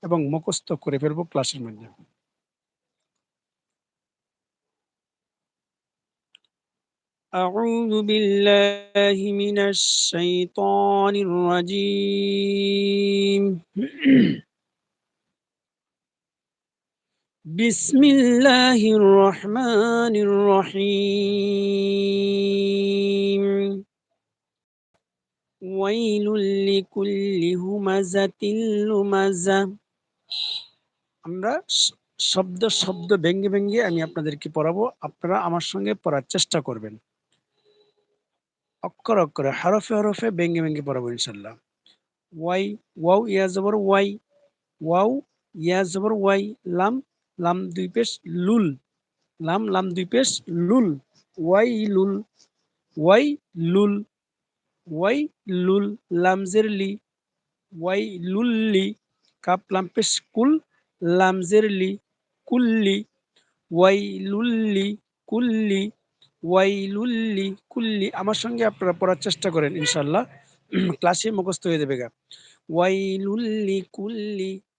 এবং মুখস্থ করে ফেলবো ক্লাসের মধ্যে। أعوذ بالله من الشيطان الرجيم بسم الله الرحمن الرحيم ويل لكل همزة لمزة। আমরা শব্দ শব্দ ভেঙ্গে ভেঙ্গে আমি আপনাদেরকে পড়াবো, আপনারা আমার সঙ্গে পড়ার চেষ্টা করবেন। অক্ষর অক্ষরে হরফে হরফে ভেঙ্গে ভেঙ্গে পড়াবো ইনশাল্লাহ। ওয়াই, ওয়াও ইয়া জবর ওয়াই, ওয়াও ইয়া জবর ওয়াই, লাম, লাম দুই পেশ লুল, লাম লাম দুই পেশ লুল, ওয়াই লুল, ওয়াই লুল, ওয়াই লুল, লাম জের লি, ওয়াই লুল্লি, কাপ লাম পেশ কুল, লাম জের লি, কুল্লি, ওয়াই লুল্লি কুল্লি, ওয়াই লুল্লি কুল্লি। আমার সঙ্গে আপনারা পড়ার চেষ্টা করেন ইনশাল্লাহ, ক্লাসে মুখস্থ হয়ে যাবে গা। ওয়াই লুল্লি কুল্লি